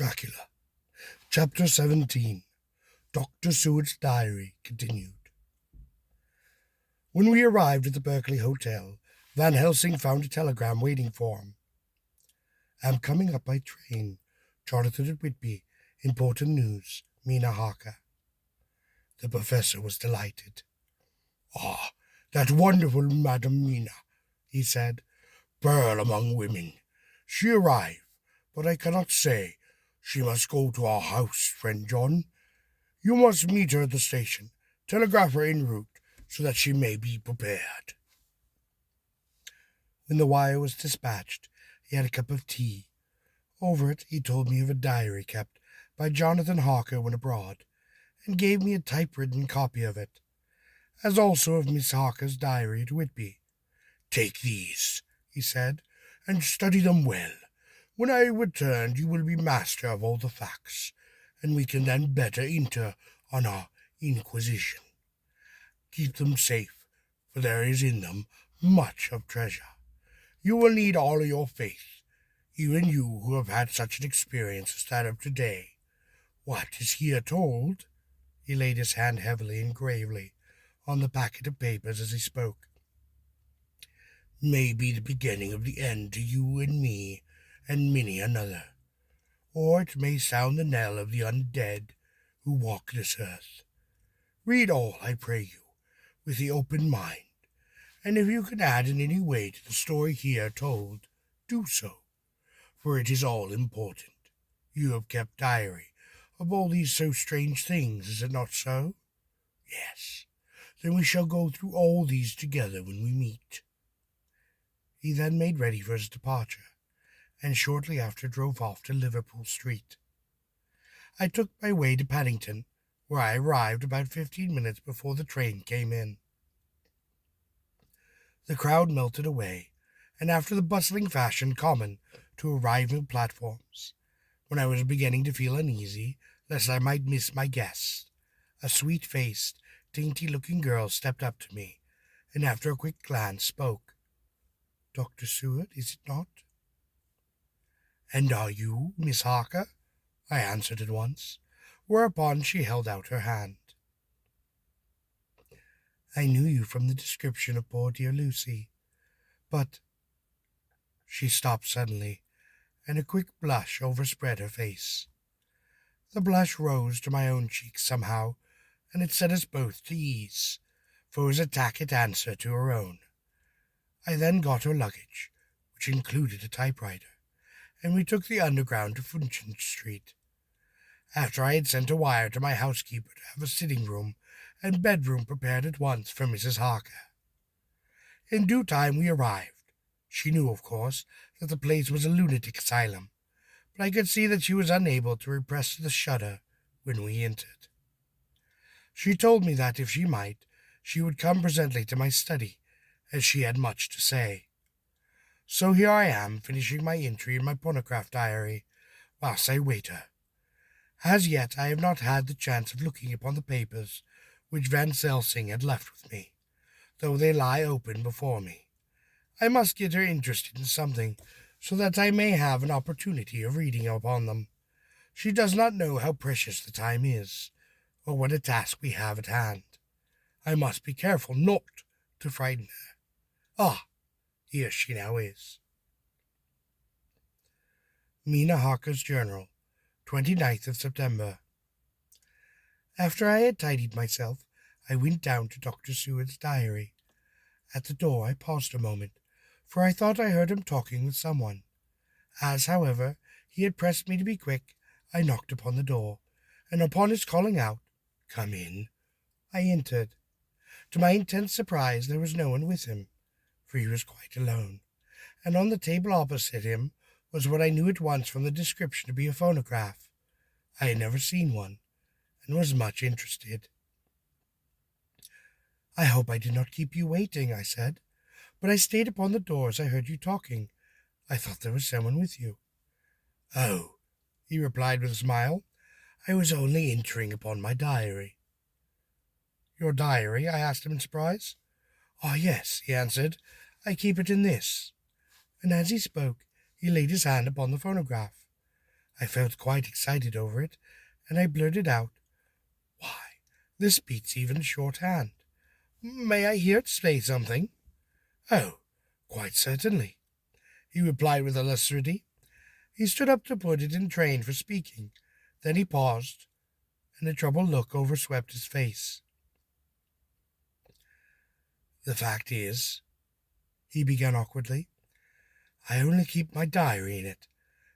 Dracula. Chapter 17. Dr. Seward's Diary continued. When we arrived at the Berkeley Hotel, Van Helsing found a telegram waiting for him. "Am coming up by train. Jonathan at Whitby. Important news. Mina Harker." The professor was delighted. "Ah, that wonderful Madam Mina," he said. "Pearl among women. She arrive, but I cannot say. She must go to our house, friend John. You must meet her at the station. Telegraph her en route, so that she may be prepared." When the wire was dispatched, he had a cup of tea. Over it he told me of a diary kept by Jonathan Harker when abroad, and gave me a typewritten copy of it, as also of Miss Harker's diary at Whitby. "Take these," he said, "and study them well. When I return you will be master of all the facts, and we can then better enter on our inquisition. Keep them safe, for there is in them much of treasure. You will need all your faith, even you who have had such an experience as that of today. What is here told," he laid his hand heavily and gravely on the packet of papers as he spoke, "may be the beginning of the end to you and me and many another, or it may sound the knell of the undead who walk this earth. Read all, I pray you, with the open mind, and if you can add in any way to the story here told, do so, for it is all important. You have kept diary of all these so strange things, is it not so? Yes, then we shall go through all these together when we meet." He then made ready for his departure, and shortly after drove off to Liverpool Street. I took my way to Paddington, where I arrived about 15 minutes before the train came in. The crowd melted away, and after the bustling fashion common to arriving platforms, when I was beginning to feel uneasy lest I might miss my guest, a sweet-faced, dainty-looking girl stepped up to me, and after a quick glance spoke. "Dr. Seward, is it not?" "And are you Miss Harker?" I answered at once, whereupon she held out her hand. "I knew you from the description of poor dear Lucy, but—" She stopped suddenly, and a quick blush overspread her face. The blush rose to my own cheeks somehow, and it set us both to ease, for it was a tacit answer to her own. I then got her luggage, which included a typewriter, and we took the Underground to Funchal Street. After I had sent a wire to my housekeeper to have a sitting-room and bedroom prepared at once for Mrs. Harker. In due time we arrived. She knew, of course, that the place was a lunatic asylum, but I could see that she was unable to repress the shudder when we entered. She told me that, if she might, she would come presently to my study, as she had much to say. So here I am, finishing my entry in my phonograph diary, whilst I wait her. As yet I have not had the chance of looking upon the papers which Van Helsing had left with me, though they lie open before me. I must get her interested in something, so that I may have an opportunity of reading upon them. She does not know how precious the time is, or what a task we have at hand. I must be careful not to frighten her. Ah, here she now is. Mina Harker's Journal, 29th of September. After I had tidied myself, I went down to Dr. Seward's diary. At the door I paused a moment, for I thought I heard him talking with someone. As, however, he had pressed me to be quick, I knocked upon the door, and upon his calling out, "Come in," I entered. To my intense surprise there was no one with him, for he was quite alone, and on the table opposite him was what I knew at once from the description to be a phonograph. I had never seen one, and was much interested. "I hope I did not keep you waiting," I said, "but I stayed upon the door as I heard you talking. I thought there was someone with you." "Oh," he replied with a smile, "I was only entering upon my diary." "Your diary?" I asked him in surprise. "Ah, yes," he answered, "I keep it in this." And as he spoke, he laid his hand upon the phonograph. I felt quite excited over it, and I blurted out, "Why, this beats even shorthand. May I hear it say something?" "Oh, quite certainly," he replied with alacrity. He stood up to put it in train for speaking. Then he paused, and a troubled look overswept his face. "The fact is," he began awkwardly, "I only keep my diary in it,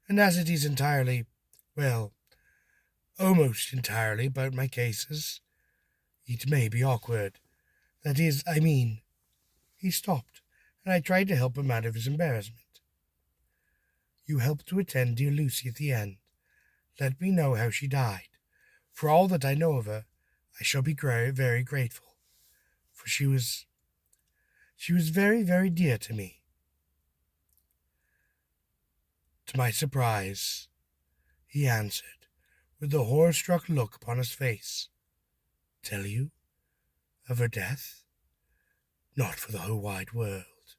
and as it is entirely, well, almost entirely about my cases, it may be awkward. That is, I mean—" He stopped, and I tried to help him out of his embarrassment. "You helped to attend dear Lucy at the end. Let me know how she died. For all that I know of her, I shall be very, very grateful, for she was very, very dear to me." To my surprise, he answered, with a horror-struck look upon his face, "Tell you of her death? Not for the whole wide world."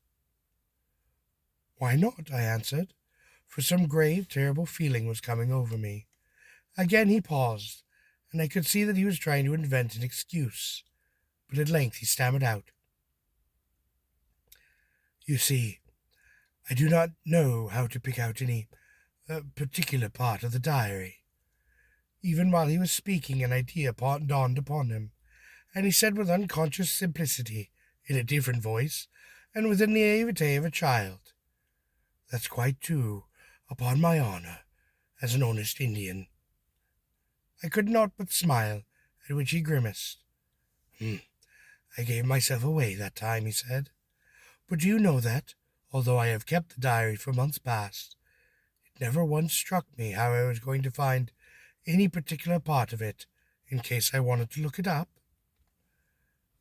"Why not?" I answered, for some grave, terrible feeling was coming over me. Again he paused, and I could see that he was trying to invent an excuse, but at length he stammered out, "You see, I do not know how to pick out any particular part of the diary." Even while he was speaking, an idea dawned upon him, and he said with unconscious simplicity, in a different voice, and with the naivete of a child, "That's quite true, upon my honor, as an honest Indian." I could not but smile, at which he grimaced. "I gave myself away that time," he said. "But do you know that, although I have kept the diary for months past, it never once struck me how I was going to find any particular part of it, in case I wanted to look it up?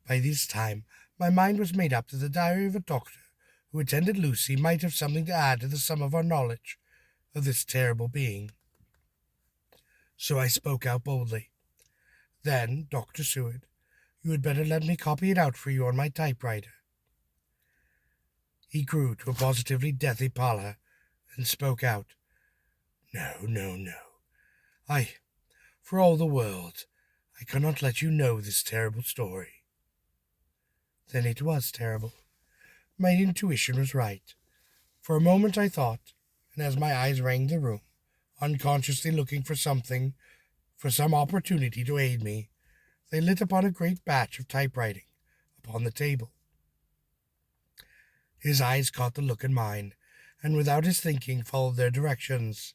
By this time, my mind was made up that the diary of a doctor who attended Lucy might have something to add to the sum of our knowledge of this terrible being. So I spoke out boldly. "Then, Dr. Seward, you had better let me copy it out for you on my typewriter." He grew to a positively deathly pallor and spoke out, "No, no, no. For all the world, I cannot let you know this terrible story." Then it was terrible. My intuition was right. For a moment I thought, and as my eyes ranged the room, unconsciously looking for some opportunity to aid me, they lit upon a great batch of typewriting upon the table. His eyes caught the look in mine, and without his thinking followed their directions.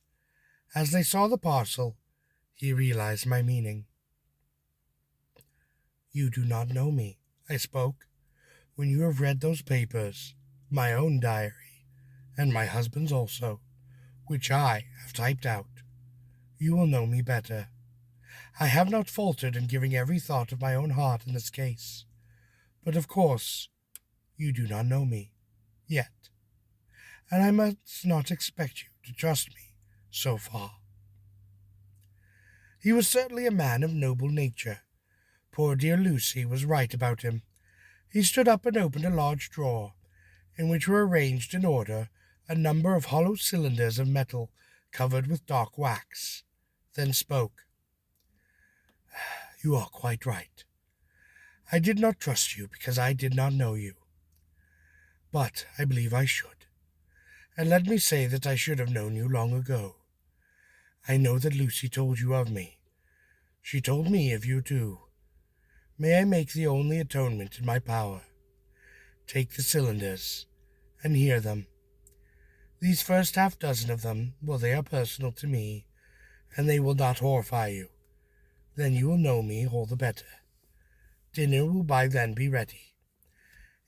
As they saw the parcel, he realized my meaning. "You do not know me," I spoke. "When you have read those papers, my own diary, and my husband's also, which I have typed out, you will know me better. I have not faltered in giving every thought of my own heart in this case. But of course, you do not know me, yet, and I must not expect you to trust me so far." He was certainly a man of noble nature. Poor dear Lucy was right about him. He stood up and opened a large drawer, in which were arranged in order a number of hollow cylinders of metal covered with dark wax, then spoke. "You are quite right. I did not trust you because I did not know you. But I believe I should. And let me say that I should have known you long ago. I know that Lucy told you of me. She told me of you too. May I make the only atonement in my power? Take the cylinders, and hear them. These first half-dozen of them, well, they are personal to me, and they will not horrify you. Then you will know me all the better. Dinner will by then be ready.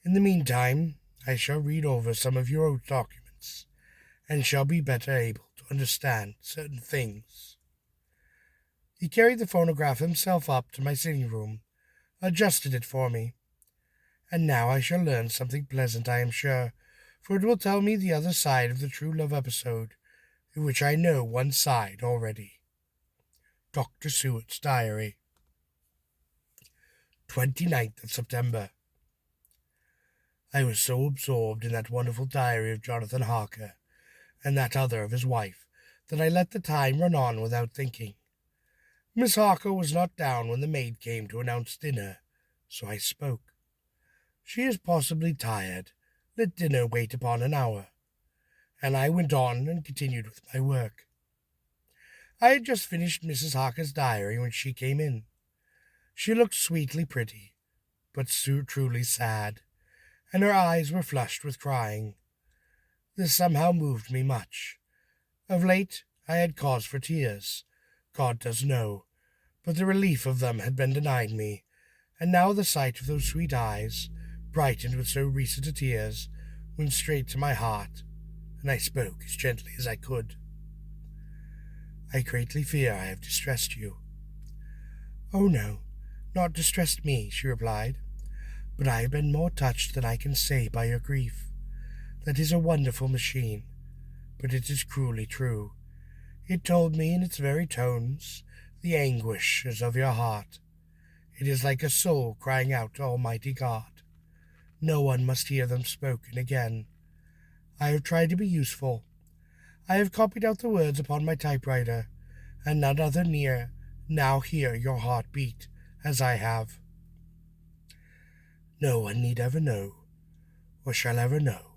In the meantime, I shall read over some of your oath documents, and shall be better able to understand certain things." He carried the phonograph himself up to my sitting room, adjusted it for me. And now I shall learn something pleasant, I am sure, for it will tell me the other side of the true love episode, in which I know one side already. Dr. Seward's Diary. 29th of September. I was so absorbed in that wonderful diary of Jonathan Harker, and that other of his wife, that I let the time run on without thinking. Miss Harker was not down when the maid came to announce dinner, so I spoke. She is possibly tired. Let dinner wait upon an hour. And I went on and continued with my work. I had just finished Mrs. Harker's diary when she came in. She looked sweetly pretty, but truly sad, and her eyes were flushed with crying. This somehow moved me much. Of late I had cause for tears, God does know, but the relief of them had been denied me, and now the sight of those sweet eyes, brightened with so recent a tears, went straight to my heart, and I spoke as gently as I could. I greatly fear I have distressed you. Oh no, not distressed me, she replied, but I have been more touched than I can say by your grief. That is a wonderful machine, but it is cruelly true. It told me in its very tones the anguishes of your heart. It is like a soul crying out to Almighty God. No one must hear them spoken again. I have tried to be useful. I have copied out the words upon my typewriter, and none other near now hear your heart beat as I have. No one need ever know, or shall ever know,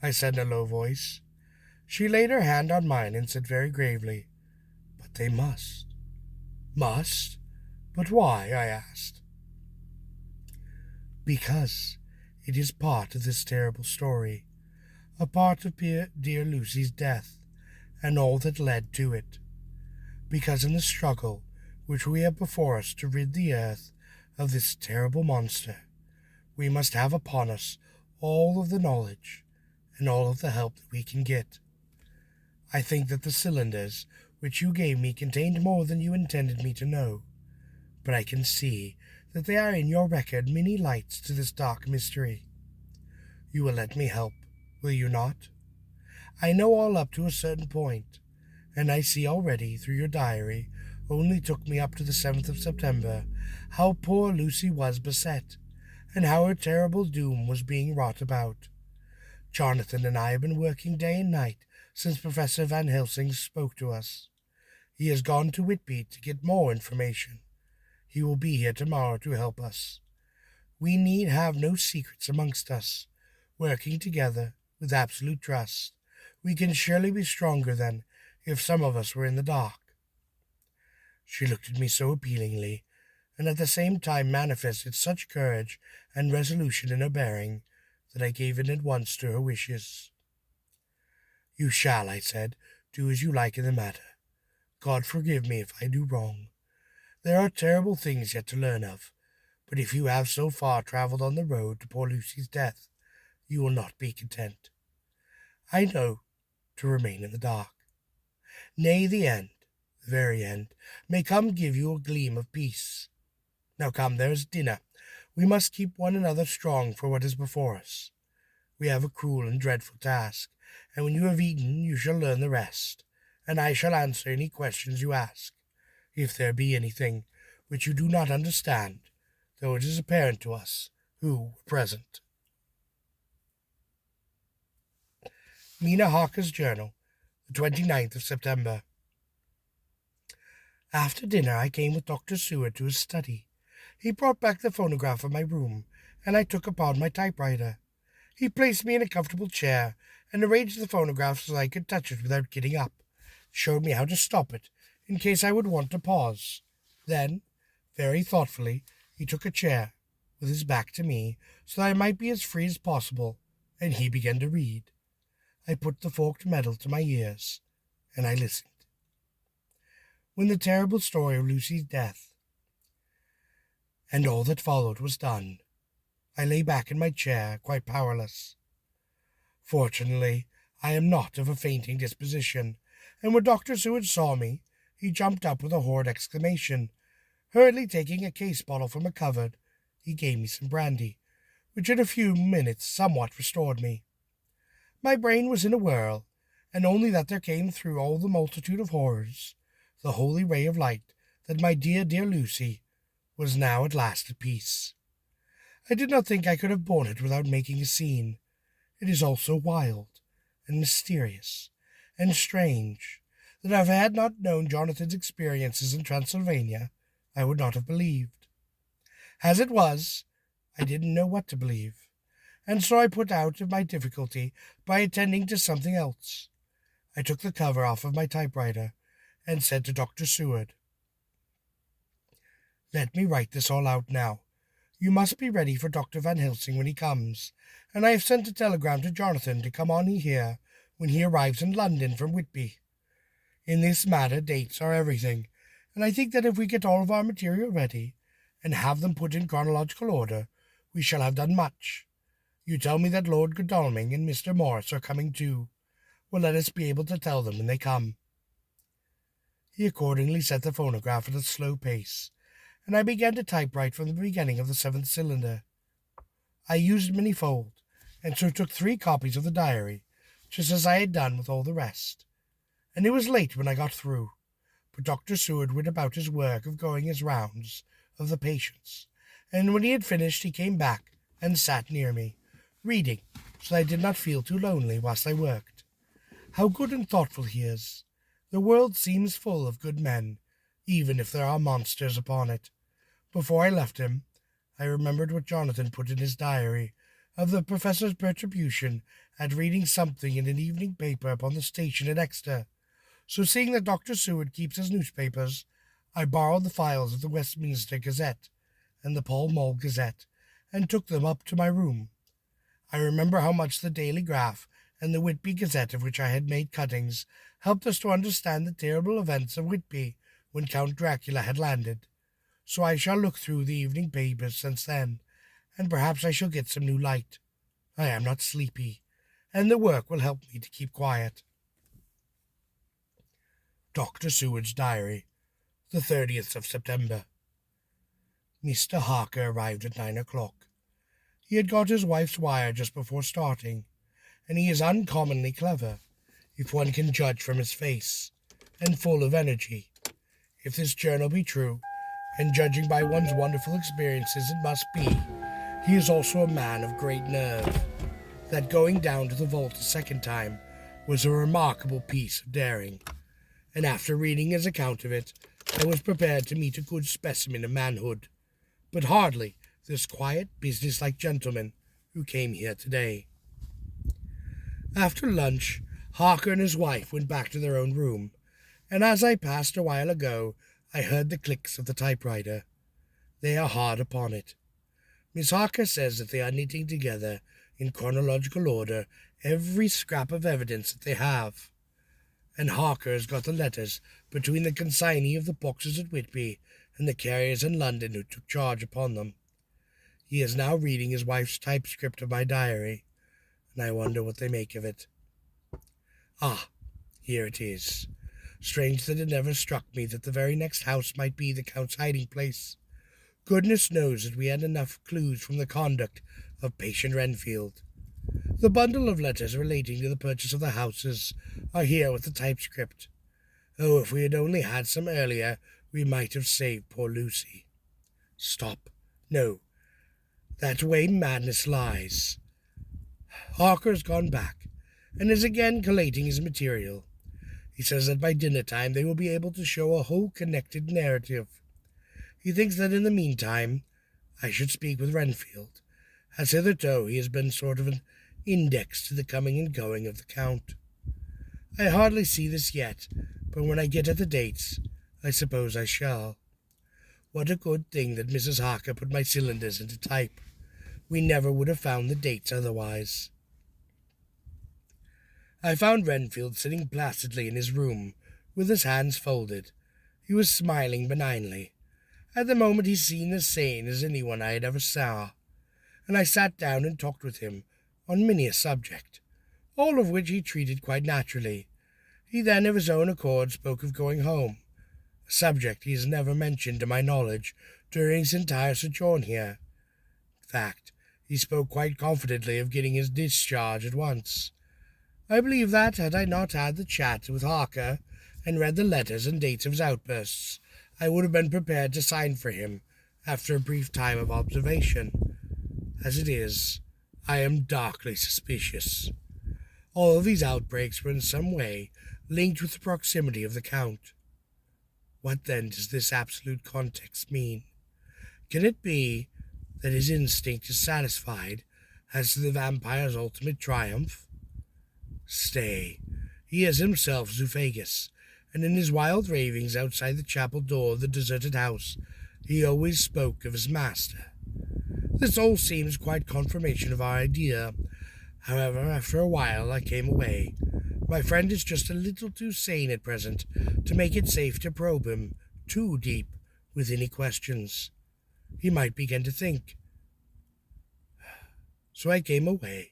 I said in a low voice. She laid her hand on mine and said very gravely, But they must. Must? But why? I asked. Because it is part of this terrible story, a part of dear Lucy's death, and all that led to it. Because in the struggle which we have before us to rid the earth of this terrible monster, we must have upon us all of the knowledge and all of the help that we can get. I think that the cylinders which you gave me contained more than you intended me to know, but I can see that there are in your record many lights to this dark mystery. You will let me help, will you not? I know all up to a certain point, and I see already through your diary only took me up to the 7th of September how poor Lucy was beset, and how her terrible doom was being wrought about. Jonathan and I have been working day and night since Professor Van Helsing spoke to us. He has gone to Whitby to get more information. He will be here tomorrow to help us. We need have no secrets amongst us. Working together with absolute trust, we can surely be stronger than if some of us were in the dark. She looked at me so appealingly, and at the same time manifested such courage and resolution in her bearing, that I gave in at once to her wishes. You shall, I said, do as you like in the matter. God forgive me if I do wrong. There are terrible things yet to learn of, but if you have so far travelled on the road to poor Lucy's death, you will not be content. I know to remain in the dark. Nay, the end, the very end, may come give you a gleam of peace. Now come, there is dinner. We must keep one another strong for what is before us. We have a cruel and dreadful task, and when you have eaten you shall learn the rest, and I shall answer any questions you ask, if there be anything which you do not understand, though it is apparent to us who were present. Mina Harker's Journal, the 29th of September. After dinner I came with Dr. Seward to his study. He brought back the phonograph of my room, and I took upon my typewriter. He placed me in a comfortable chair, and arranged the phonograph so I could touch it without getting up, showed me how to stop it, in case I would want to pause. Then, very thoughtfully, he took a chair, with his back to me, so that I might be as free as possible, and he began to read. I put the forked metal to my ears, and I listened. When the terrible story of Lucy's death and all that followed was done, I lay back in my chair, quite powerless. Fortunately, I am not of a fainting disposition, and when Dr. Seward saw me, he jumped up with a horrid exclamation. Hurriedly taking a case bottle from a cupboard, he gave me some brandy, which in a few minutes somewhat restored me. My brain was in a whirl, and only that there came through all the multitude of horrors the holy ray of light that my dear, dear Lucy was now at last at peace. I did not think I could have borne it without making a scene. It is all so wild, and mysterious, and strange, that if I had not known Jonathan's experiences in Transylvania, I would not have believed. As it was, I didn't know what to believe, and so I put out of my difficulty by attending to something else. I took the cover off of my typewriter and said to Dr. Seward, "Let me write this all out now. You must be ready for Dr. Van Helsing when he comes, and I have sent a telegram to Jonathan to come on here when he arrives in London from Whitby. In this matter, dates are everything, and I think that if we get all of our material ready, and have them put in chronological order, we shall have done much. You tell me that Lord Godalming and Mr. Morris are coming too. Well, let us be able to tell them when they come." He accordingly set the phonograph at a slow pace, and I began to typewrite from the beginning of the 7th cylinder. I used many-fold, and so took 3 copies of the diary, just as I had done with all the rest, and it was late when I got through, but Dr. Seward went about his work of going his rounds of the patients, and when he had finished he came back and sat near me, reading, so that I did not feel too lonely whilst I worked. How good and thoughtful he is! The world seems full of good men, even if there are monsters upon it. Before I left him, I remembered what Jonathan put in his diary of the professor's perturbation at reading something in an evening paper upon the station at Exeter. So seeing that Dr. Seward keeps his newspapers, I borrowed the files of the Westminster Gazette and the Pall Mall Gazette, and took them up to my room. I remember how much the Daily Graph and the Whitby Gazette, of which I had made cuttings, helped us to understand the terrible events of Whitby when Count Dracula had landed. So I shall look through the evening papers since then, and perhaps I shall get some new light. I am not sleepy, and the work will help me to keep quiet. Dr. Seward's Diary, the 30th of September. Mr. Harker arrived at 9 o'clock. He had got his wife's wire just before starting, and he is uncommonly clever, if one can judge from his face, and full of energy. If this journal be true, and judging by one's wonderful experiences it must be, he is also a man of great nerve. That going down to the vault a second time was a remarkable piece of daring, and after reading his account of it, I was prepared to meet a good specimen of manhood, but hardly this quiet, business-like gentleman who came here today. After lunch, Harker and his wife went back to their own room, and as I passed a while ago, I heard the clicks of the typewriter. They are hard upon it. Miss Harker says that they are knitting together, in chronological order, every scrap of evidence that they have. And Harker has got the letters between the consignee of the boxes at Whitby and the carriers in London who took charge upon them. He is now reading his wife's typescript of my diary, and I wonder what they make of it. Ah, here it is. Strange that it never struck me that the very next house might be the Count's hiding place. Goodness knows that we had enough clues from the conduct of patient Renfield. The bundle of letters relating to the purchase of the houses are here with the typescript. Oh, if we had only had some earlier, we might have saved poor Lucy. Stop. No. That way madness lies. Harker has gone back, and is again collating his material. He says that by dinner-time they will be able to show a whole connected narrative. He thinks that in the meantime I should speak with Renfield, as hitherto he has been sort of an index to the coming and going of the Count. I hardly see this yet, but when I get at the dates, I suppose I shall. What a good thing that Mrs. Harker put my cylinders into type. We never would have found the dates otherwise. I found Renfield sitting placidly in his room, with his hands folded. He was smiling benignly. At the moment he seemed as sane as anyone I had ever saw, and I sat down and talked with him on many a subject, all of which he treated quite naturally. He then of his own accord spoke of going home, a subject he has never mentioned to my knowledge during his entire sojourn here. In fact, he spoke quite confidently of getting his discharge at once. I believe that, had I not had the chat with Harker and read the letters and dates of his outbursts, I would have been prepared to sign for him after a brief time of observation. As it is, I am darkly suspicious. All of these outbreaks were in some way linked with the proximity of the Count. What then does this absolute context mean? Can it be that his instinct is satisfied as to the vampire's ultimate triumph? Stay, he is himself Zoophagous, and in his wild ravings outside the chapel door of the deserted house, he always spoke of his master. This all seems quite confirmation of our idea. However, after a while I came away. My friend is just a little too sane at present to make it safe to probe him too deep with any questions. He might begin to think. So I came away.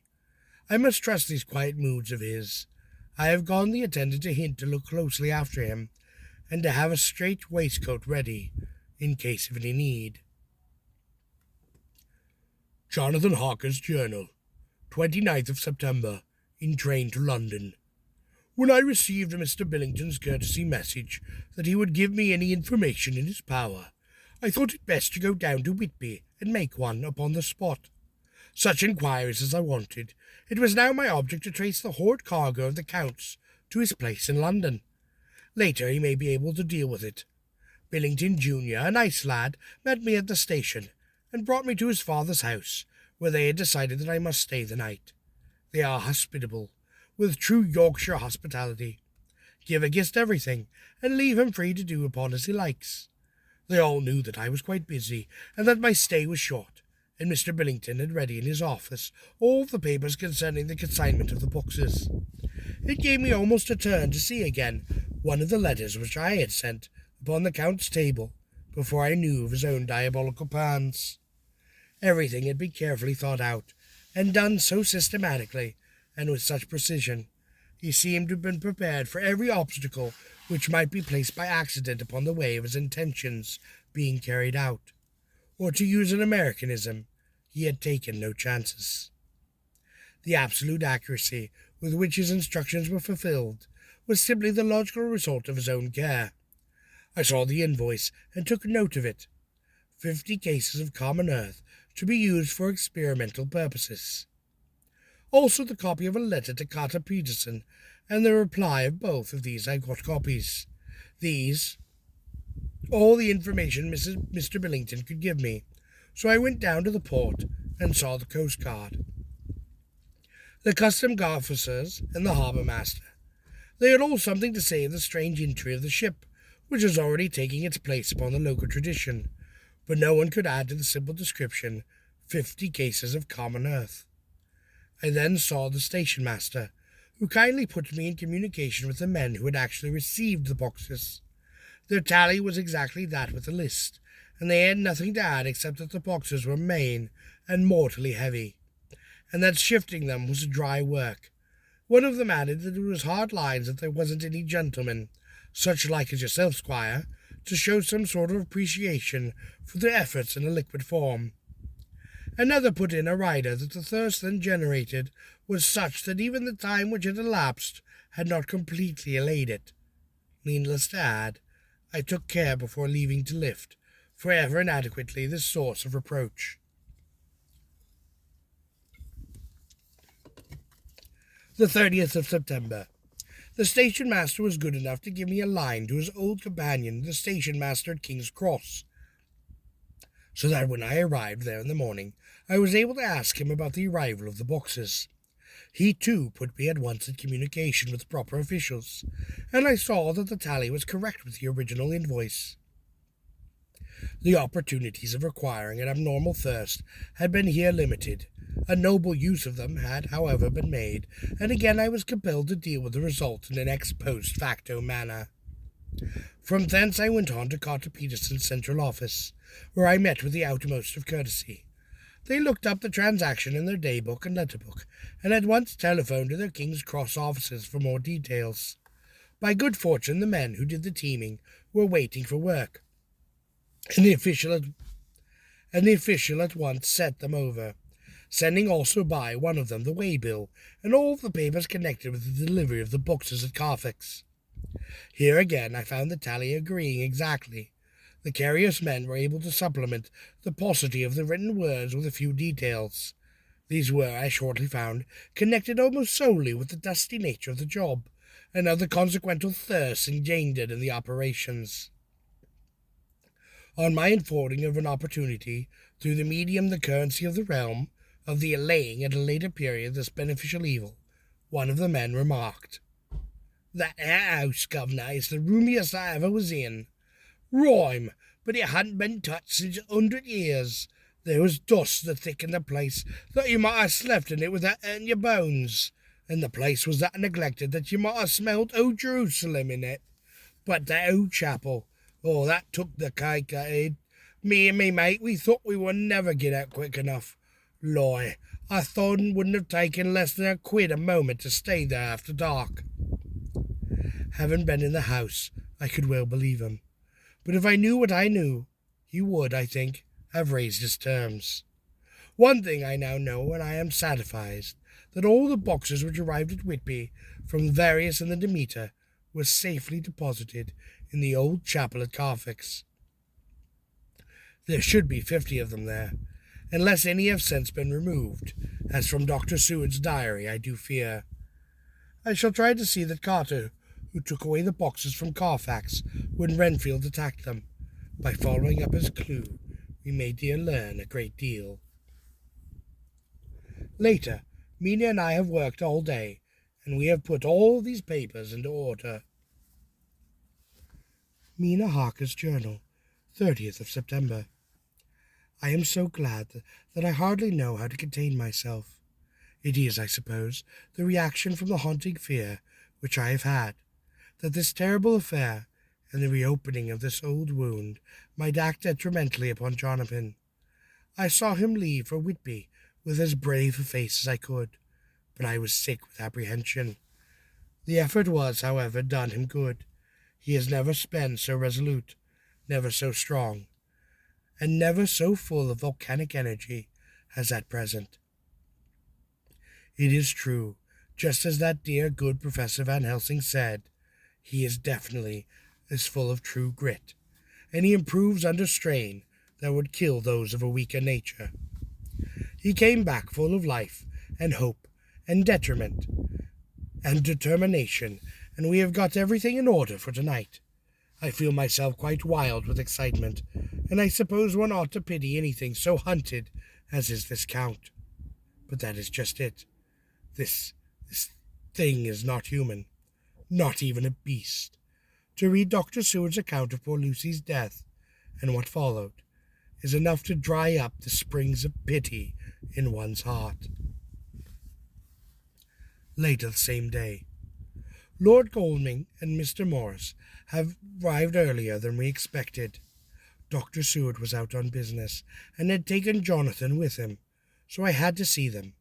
I must trust these quiet moods of his. I have gone the attendant a hint to look closely after him, and to have a straight waistcoat ready, in case of any need. Jonathan Harker's Journal, 29th of September, in train to London. When I received Mr. Billington's courtesy message that he would give me any information in his power, I thought it best to go down to Whitby and make one upon the spot. Such inquiries as I wanted, it was now my object to trace the hoard cargo of the Count's to his place in London. Later he may be able to deal with it. Billington Jr., a nice lad, met me at the station, and brought me to his father's house, where they had decided that I must stay the night. They are hospitable, with true Yorkshire hospitality. Give a guest everything, and leave him free to do upon as he likes. They all knew that I was quite busy, and that my stay was short, and Mr. Billington had ready in his office all the papers concerning the consignment of the boxes. It gave me almost a turn to see again one of the letters which I had sent upon the Count's table before I knew of his own diabolical plans. Everything had been carefully thought out, and done so systematically, and with such precision. He seemed to have been prepared for every obstacle which might be placed by accident upon the way of his intentions being carried out. Or to use an Americanism, he had taken no chances. The absolute accuracy with which his instructions were fulfilled was simply the logical result of his own care. I saw the invoice and took note of it. 50 cases of common earth to be used for experimental purposes. Also the copy of a letter to Carter Peterson, and the reply of both of these I got copies. These, all the information Mr. Billington could give me, so I went down to the port and saw the Coast Guard, the custom officers, and the harbour master. They had all something to say of the strange entry of the ship, which was already taking its place upon the local tradition, but no one could add to the simple description 50 cases of common earth. I then saw the station master, who kindly put me in communication with the men who had actually received the boxes. Their tally was exactly that with the list, and they had nothing to add except that the boxes were main and mortally heavy, and that shifting them was dry work. One of them added that it was hard lines that there wasn't any gentleman, such like as yourself, Squire, to show some sort of appreciation for their efforts in a liquid form. Another put in a rider that the thirst then generated was such that even the time which had elapsed had not completely allayed it. Needless to add, I took care before leaving to lift, forever and adequately, this source of reproach. The 30th of September. The station master was good enough to give me a line to his old companion, the station master at King's Cross, so that when I arrived there in the morning, I was able to ask him about the arrival of the boxes. He, too, put me at once in communication with proper officials, and I saw that the tally was correct with the original invoice. The opportunities of acquiring an abnormal thirst had been here limited. A noble use of them had, however, been made, and again I was compelled to deal with the result in an ex post facto manner. From thence I went on to Carter Peterson's central office, where I met with the utmost of courtesy. They looked up the transaction in their day-book and letter-book, and at once telephoned to their King's Cross offices for more details. By good fortune, the men who did the teaming were waiting for work, and the official at once sent them over, sending also by one of them the way-bill and all the papers connected with the delivery of the boxes at Carfax. Here again I found the tally agreeing exactly. The carrier's men were able to supplement the paucity of the written words with a few details. These were, I shortly found, connected almost solely with the dusty nature of the job, and other consequential thirsts engendered in the operations. On my unfolding of an opportunity, through the medium the currency of the realm, of the allaying at a later period this beneficial evil, one of the men remarked, "That house, governor, is the roomiest I ever was in. Rhyme, but it hadn't been touched since 100 years. There was dust that thickened the place that you might have slept in it without hurting your bones, and the place was that neglected that you might have smelled old Jerusalem in it. But that old chapel, oh, that took the cake, that. Me and me mate, we thought we would never get out quick enough. Lie, I thought it wouldn't have taken less than £1 a moment to stay there after dark." Having been in the house, I could well believe him. But if I knew what I knew, he would, I think, have raised his terms. One thing I now know, and I am satisfied, that all the boxes which arrived at Whitby from Various and the Demeter were safely deposited in the old chapel at Carfax. There should be 50 of them there, unless any have since been removed, as from Dr. Seward's diary I do fear. I shall try to see that Carter, who took away the boxes from Carfax when Renfield attacked them. By following up his clue, we may dear learn a great deal. Later, Mina and I have worked all day, and we have put all these papers into order. Mina Harker's Journal, 30th of September. I am so glad that I hardly know how to contain myself. It is, I suppose, the reaction from the haunting fear which I have had, that this terrible affair and the reopening of this old wound might act detrimentally upon Jonathan. I saw him leave for Whitby with as brave a face as I could, but I was sick with apprehension. The effort was, however, done him good. He has never been so resolute, never so strong, and never so full of volcanic energy as at present. It is true, just as that dear good Professor Van Helsing said, he is definitely as full of true grit, and he improves under strain that would kill those of a weaker nature. He came back full of life and hope and determination, and we have got everything in order for tonight. I feel myself quite wild with excitement, and I suppose one ought to pity anything so hunted as is this Count. But that is just it. This thing is not human, not even a beast. To read Dr. Seward's account of poor Lucy's death, and what followed, is enough to dry up the springs of pity in one's heart. Later the same day. Lord Golding and Mr. Morris have arrived earlier than we expected. Dr. Seward was out on business, and had taken Jonathan with him, so I had to see them.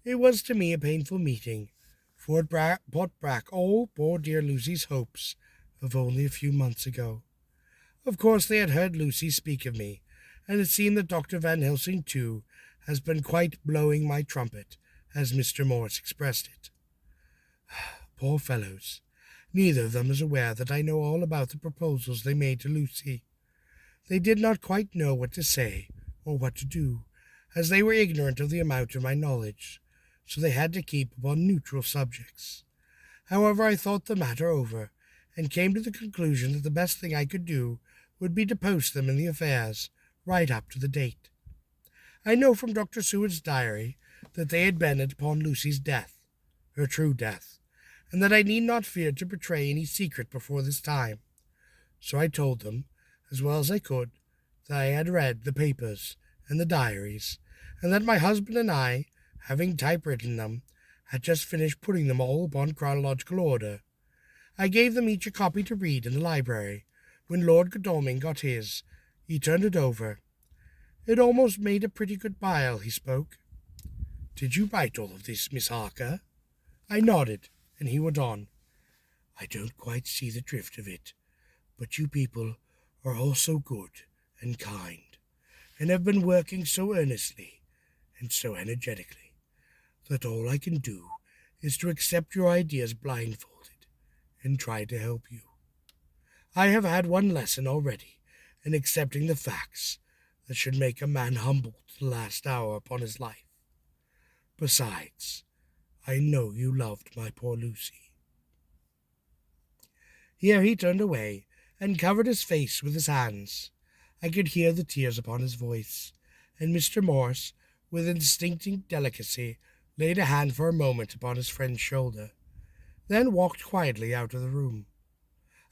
It was to me a painful meeting, for it brought back all poor dear Lucy's hopes of only a few months ago. Of course they had heard Lucy speak of me, and it seemed that Dr. Van Helsing, too, has been quite blowing my trumpet, as Mr. Morris expressed it. Poor fellows! Neither of them is aware that I know all about the proposals they made to Lucy. They did not quite know what to say or what to do, as they were ignorant of the amount of my knowledge, so they had to keep upon neutral subjects. However, I thought the matter over, and came to the conclusion that the best thing I could do would be to post them in the affairs, right up to the date. I know from Dr. Seward's diary that they had been upon Lucy's death, her true death, and that I need not fear to betray any secret before this time. So I told them, as well as I could, that I had read the papers and the diaries, and that my husband and I, having typewritten them, had just finished putting them all upon chronological order. I gave them each a copy to read in the library. When Lord Godalming got his, he turned it over. It almost made a pretty good pile, he spoke. "Did you write all of this, Miss Harker?" I nodded, and he went on. "I don't quite see the drift of it, but you people are all so good and kind, and have been working so earnestly and so energetically, that all I can do is to accept your ideas blindfolded and try to help you. I have had one lesson already in accepting the facts that should make a man humble to the last hour upon his life. Besides, I know you loved my poor Lucy." Here he turned away and covered his face with his hands. I could hear the tears upon his voice, and Mr. Morse, with instinctive delicacy, laid a hand for a moment upon his friend's shoulder, then walked quietly out of the room.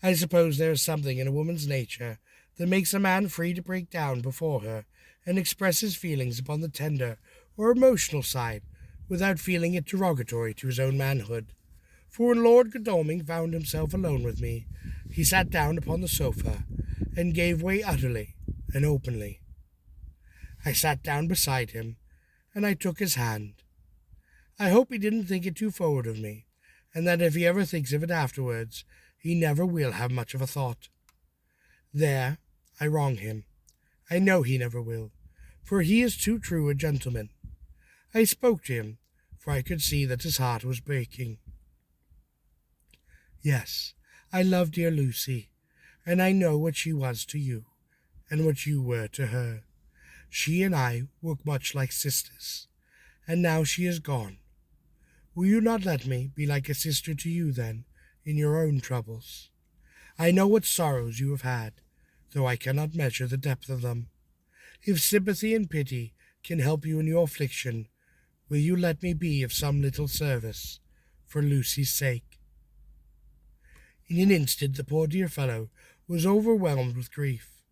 I suppose there is something in a woman's nature that makes a man free to break down before her and express his feelings upon the tender or emotional side without feeling it derogatory to his own manhood. For when Lord Godalming found himself alone with me, he sat down upon the sofa and gave way utterly and openly. I sat down beside him, and I took his hand. I hope he didn't think it too forward of me, and that if he ever thinks of it afterwards, he never will have much of a thought. There I wrong him. I know he never will, for he is too true a gentleman. I spoke to him, for I could see that his heart was breaking. Yes, I love dear Lucy, and I know what she was to you, and what you were to her. She and I were much like sisters, and now she is gone. Will you not let me be like a sister to you, then, in your own troubles? I know what sorrows you have had, though I cannot measure the depth of them. If sympathy and pity can help you in your affliction, will you let me be of some little service, for Lucy's sake? In an instant the poor dear fellow was overwhelmed with grief.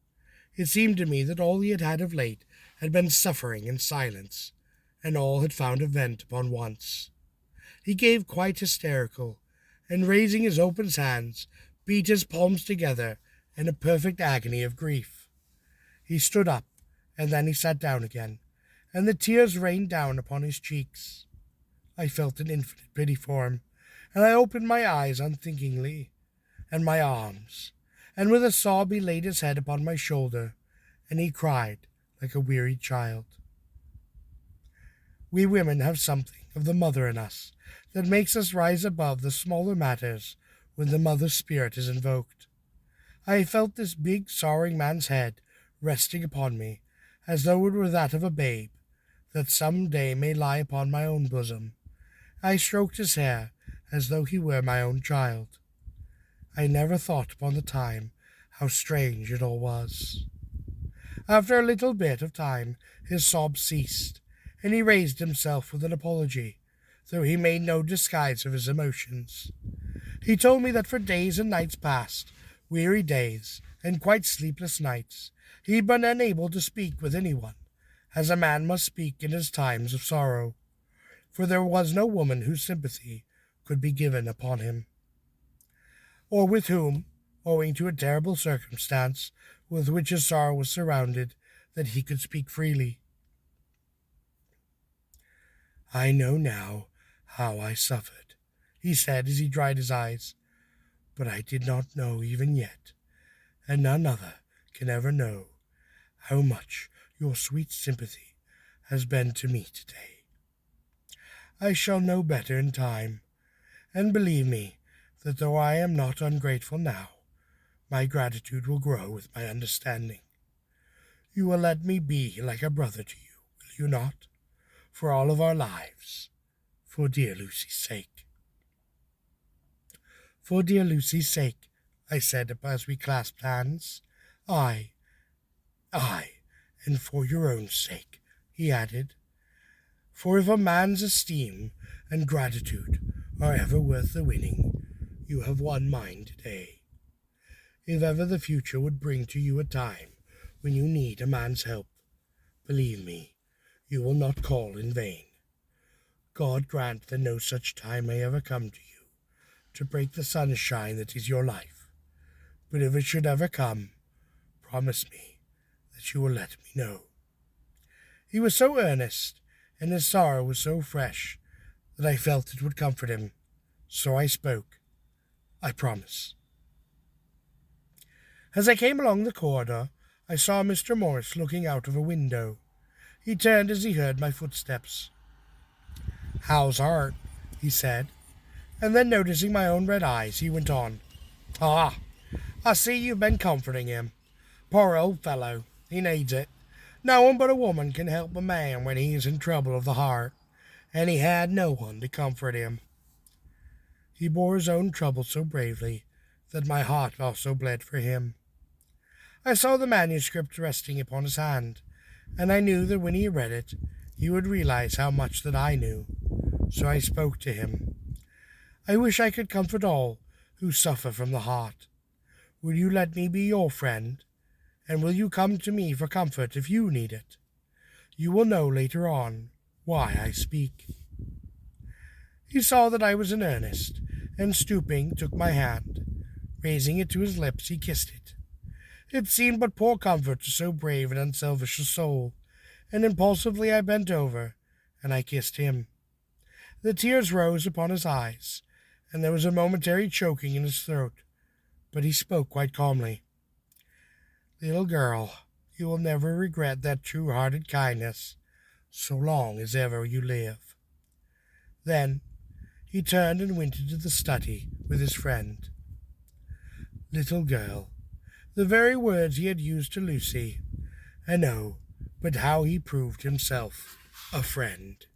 It seemed to me that all he had had of late had been suffering and silence, and all had found a vent upon once. He gave quite hysterical, and raising his open hands, beat his palms together in a perfect agony of grief. He stood up, and then he sat down again, and the tears rained down upon his cheeks. I felt an infinite pity for him, and I opened my eyes unthinkingly, and my arms, and with a sob he laid his head upon my shoulder, and he cried like a wearied child. We women have something of the mother in us that makes us rise above the smaller matters when the mother spirit is invoked. I felt this big sorrowing man's head resting upon me, as though it were that of a babe, that some day may lie upon my own bosom. I stroked his hair as though he were my own child. I never thought upon the time how strange it all was. After a little bit of time his sobs ceased, and he raised himself with an apology, though he made no disguise of his emotions. He told me that for days and nights past, weary days and quite sleepless nights, he had been unable to speak with anyone, as a man must speak in his times of sorrow, for there was no woman whose sympathy could be given upon him, or with whom, owing to a terrible circumstance with which his sorrow was surrounded, that he could speak freely. I know now how I suffered, he said as he dried his eyes, but I did not know even yet, and none other can ever know, how much your sweet sympathy has been to me today. I shall know better in time, and believe me that though I am not ungrateful now, my gratitude will grow with my understanding. You will let me be like a brother to you, will you not, for all of our lives, for dear Lucy's sake? For dear Lucy's sake, I said as we clasped hands. Aye, and for your own sake, he added. For if a man's esteem and gratitude are ever worth the winning, you have won mine today. If ever the future would bring to you a time when you need a man's help, believe me, you will not call in vain. God grant that no such time may ever come to you, to break the sunshine that is your life. But if it should ever come, promise me that you will let me know. He was so earnest, and his sorrow was so fresh, that I felt it would comfort him. So I spoke. I promise. As I came along the corridor, I saw Mr. Morris looking out of a window. He turned as he heard my footsteps. How's Art? He said, and then noticing my own red eyes, he went on. Ah, I see you've been comforting him. Poor old fellow, he needs it. No one but a woman can help a man when he is in trouble of the heart, and he had no one to comfort him. He bore his own trouble so bravely that my heart also bled for him. I saw the manuscript resting upon his hand, and I knew that when he read it, he would realize how much that I knew. So I spoke to him. I wish I could comfort all who suffer from the heart. Will you let me be your friend? And will you come to me for comfort if you need it? You will know later on why I speak. He saw that I was in earnest, and stooping took my hand. Raising it to his lips, he kissed it. It seemed but poor comfort to so brave and unselfish a soul, and impulsively I bent over, and I kissed him. The tears rose upon his eyes, and there was a momentary choking in his throat, but he spoke quite calmly. Little girl, you will never regret that true-hearted kindness, so long as ever you live. Then he turned and went into the study with his friend. Little girl, the very words he had used to Lucy, and oh, but how he proved himself a friend.